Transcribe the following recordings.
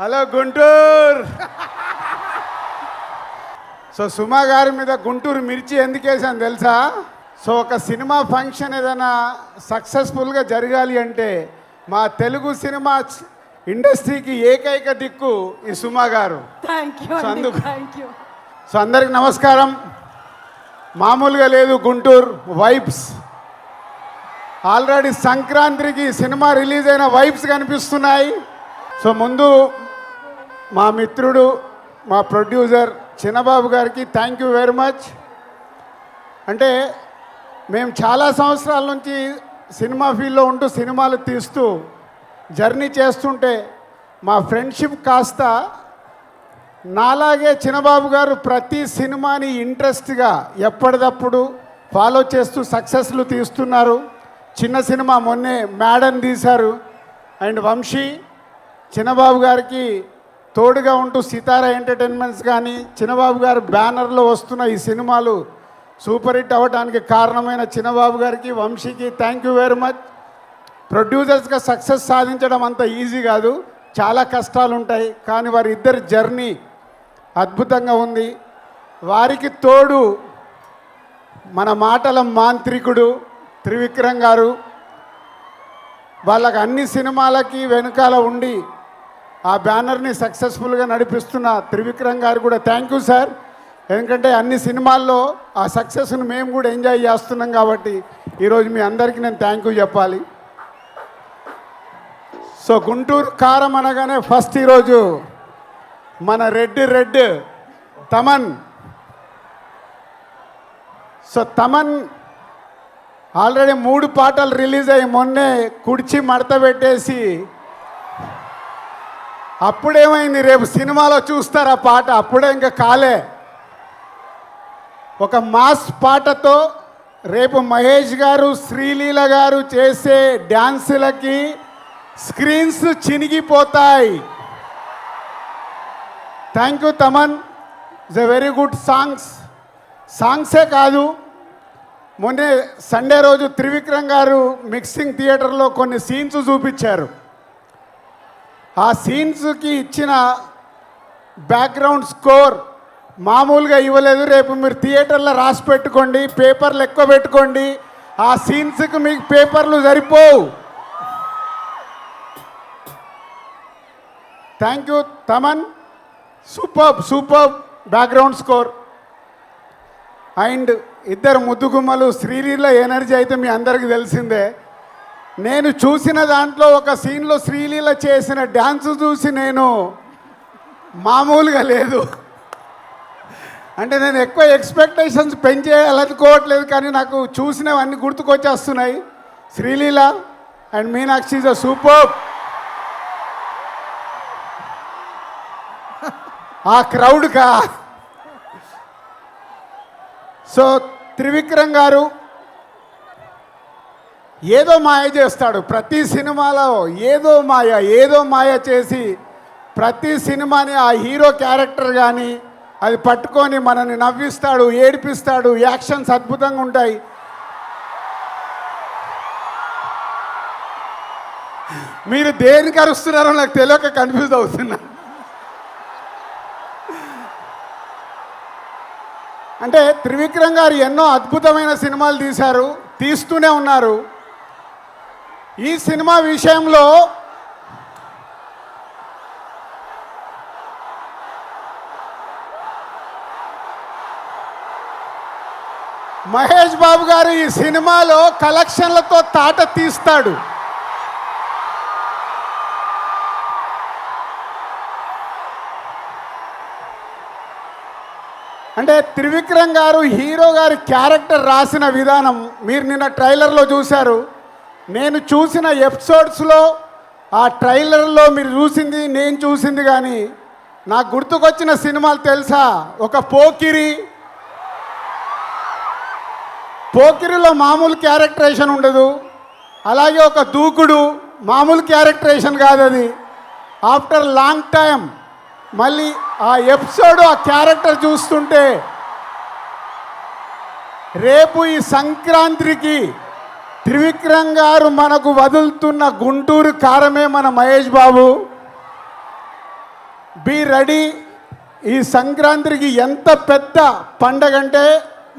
Hello Guntur. So సుమా గారి మీద గుంటూరు మిర్చి ఎందుకు వేసాను తెలుసా? సో ఒక సినిమా ఫంక్షన్ ఏదైనా సక్సెస్ఫుల్గా జరగాలి అంటే మా తెలుగు సినిమా ఇండస్ట్రీకి ఏకైక దిక్కు ఈ సుమా గారు. సో అందరికి నమస్కారం. మామూలుగా లేదు గుంటూరు వైబ్స్. ఆల్రెడీ సంక్రాంతికి సినిమా రిలీజ్ అయిన వైబ్స్ కనిపిస్తున్నాయి. సో ముందు మా మిత్రుడు మా ప్రొడ్యూసర్ చిన్నబాబు గారికి థ్యాంక్ యూ వెరీ మచ్. అంటే మేము చాలా సంవత్సరాల నుంచి సినిమా ఫీల్డ్లో ఉంటూ సినిమాలు తీస్తూ జర్నీ చేస్తుంటే మా ఫ్రెండ్షిప్ కాస్త నాలాగే చిన్నబాబు గారు ప్రతి సినిమాని ఇంట్రెస్ట్గా ఎప్పటికప్పుడు ఫాలో చేస్తూ సక్సెస్లు తీస్తున్నారు. చిన్న సినిమా మొన్నే మేడన్ తీశారు. అండ్ వంశీ చిన్నబాబు గారికి తోడుగా ఉంటూ సితారా ఎంటర్టైన్మెంట్స్ కానీ చిన్నబాబు గారు బ్యానర్లో వస్తున్న ఈ సినిమాలు సూపర్ హిట్ అవ్వడానికి కారణమైన చిన్నబాబు గారికి వంశీకి థ్యాంక్ యూ వెరీ మచ్. ప్రొడ్యూసర్స్గా సక్సెస్ సాధించడం అంత ఈజీ కాదు, చాలా కష్టాలు ఉంటాయి. కానీ వారి ఇద్దరి జర్నీ అద్భుతంగా ఉంది. వారికి తోడు మన మాటల మాంత్రికుడు త్రివిక్రమ్ గారు. వాళ్ళకి అన్ని సినిమాలకి వెనకాల ఉండి ఆ బ్యానర్ని సక్సెస్ఫుల్గా నడిపిస్తున్న త్రివిక్రమ్ గారు కూడా థ్యాంక్ యూ సార్. ఎందుకంటే అన్ని సినిమాల్లో ఆ సక్సెస్ను మేము కూడా ఎంజాయ్ చేస్తున్నాం కాబట్టి ఈరోజు మీ అందరికీ నేను థ్యాంక్ యూ చెప్పాలి. సో గుంటూరు కారం అనగానే ఫస్ట్ ఈరోజు మన red Thaman. So Thaman already 3 పాటలు రిలీజ్ అయ్యి మొన్నే కుడిచి మడత పెట్టేసి అప్పుడేమైంది, రేపు సినిమాలో చూస్తారు ఆ పాట. అప్పుడే ఇంకా కాలే. ఒక మాస్ పాటతో రేపు మహేష్ గారు శ్రీలీల గారు చేసే డ్యాన్సులకి స్క్రీన్స్ చినిగిపోతాయి. Thank you Thaman. It's a very good సాంగ్సే కాదు, మొన్నే సండే రోజు త్రివిక్రమ్ గారు మిక్సింగ్ థియేటర్లో కొన్ని సీన్స్ చూపించారు. ఆ సీన్స్కి ఇచ్చిన బ్యాక్గ్రౌండ్ స్కోర్ మామూలుగా ఇవ్వలేదు. రేపు మీరు థియేటర్లో రాసి పెట్టుకోండి, పేపర్లు ఎక్కువ పెట్టుకోండి. ఆ సీన్స్కి మీకు పేపర్లు సరిపోవు. Thank you Thaman. Super background score. And ఇద్దరు ముద్దుగుమ్మలు శ్రీలీల ఎనర్జీ అయితే మీ అందరికీ తెలిసిందే. నేను చూసిన దాంట్లో ఒక సీన్లో శ్రీలీల చేసిన డ్యాన్స్ చూసి నేను మామూలుగా లేదు. అంటే నేను ఎక్కువ ఎక్స్పెక్టేషన్స్ పెంచేయాలనుకోవట్లేదు, కానీ నాకు చూసినవన్నీ గుర్తుకొచ్చేస్తున్నాయి. Sreeleela and Meenakshi is a super. ఆ క్రౌడ్కా. సో త్రివిక్రమ్ గారు ఏదో మాయ చేస్తాడు ప్రతి సినిమాలో. ఏదో మాయ చేసి ప్రతి సినిమాని ఆ హీరో క్యారెక్టర్ కానీ అది పట్టుకొని మనల్ని నవ్విస్తాడు, ఏడిపిస్తాడు. యాక్షన్స్ అద్భుతంగా ఉంటాయి. మీరు దేనికి అరుస్తున్నారో నాకు తెలియక కన్ఫ్యూజ్ అవుతున్నా. అంటే త్రివిక్రమ్ గారు ఎన్నో అద్భుతమైన సినిమాలు తీస్తూనే ఉన్నారు. ఈ సినిమా విషయంలో మహేష్ బాబు గారు ఈ సినిమాలో కలెక్షన్లతో తాట తీస్తాడు. అంటే త్రివిక్రమ్ గారు హీరో గారి క్యారెక్టర్ రాసిన విధానం మీరు నిన్న ట్రైలర్లో చూశారు. నేను చూసిన ఎపిసోడ్స్లో ఆ ట్రైలర్లో మీరు చూసింది నేను చూసింది కానీ నాకు గుర్తుకొచ్చిన సినిమాలు తెలుసా? ఒక పోకిరిలో మామూలు క్యారెక్టరేషన్ ఉండదు. అలాగే ఒక దూకుడు మామూలు క్యారెక్టరేషన్ కాదు అది. ఆఫ్టర్ లాంగ్ టైం మళ్ళీ ఆ ఎపిసోడ్ ఆ క్యారెక్టర్ చూస్తుంటే రేపు ఈ సంక్రాంతికి త్రివిక్రమ్ గారు మనకు వదులుతున్న గుంటూరు కారమే మన మహేష్ బాబు. Be ready. ఈ సంక్రాంతికి ఎంత పెద్ద పండగ అంటే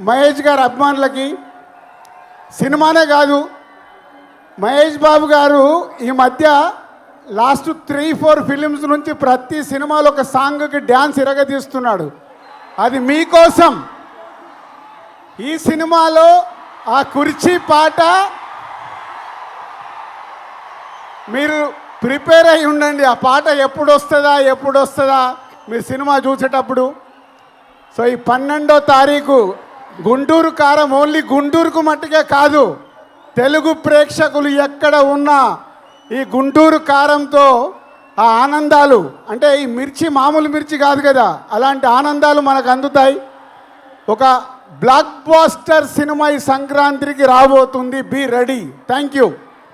మహేష్ గారి అభిమానులకి సినిమానే కాదు, మహేష్ బాబు గారు ఈ మధ్య లాస్ట్ 3-4 ఫిలిమ్స్ నుంచి ప్రతి సినిమాలో ఒక సాంగ్కి డ్యాన్స్ ఇరగదీస్తున్నాడు. అది మీకోసం. ఈ సినిమాలో ఆ కుర్చీ పాట మీరు ప్రిపేర్ అయి ఉండండి. ఆ పాట ఎప్పుడు వస్తుందా మీరు సినిమా చూసేటప్పుడు. సో ఈ 12వ తారీఖు గుంటూరు కారం ఓన్లీ గుంటూరుకు మట్టుకే కాదు, తెలుగు ప్రేక్షకులు ఎక్కడ ఉన్నా ఈ గుంటూరు కారంతో ఆ ఆనందాలు, అంటే ఈ మిర్చి మామూలు మిర్చి కాదు కదా, అలాంటి ఆనందాలు మనకు అందుతాయి. ఒక బ్లాక్ బాస్టర్ సినిమా ఈ సంక్రాంతికి రాబోతుంది. Be ready. Thank you.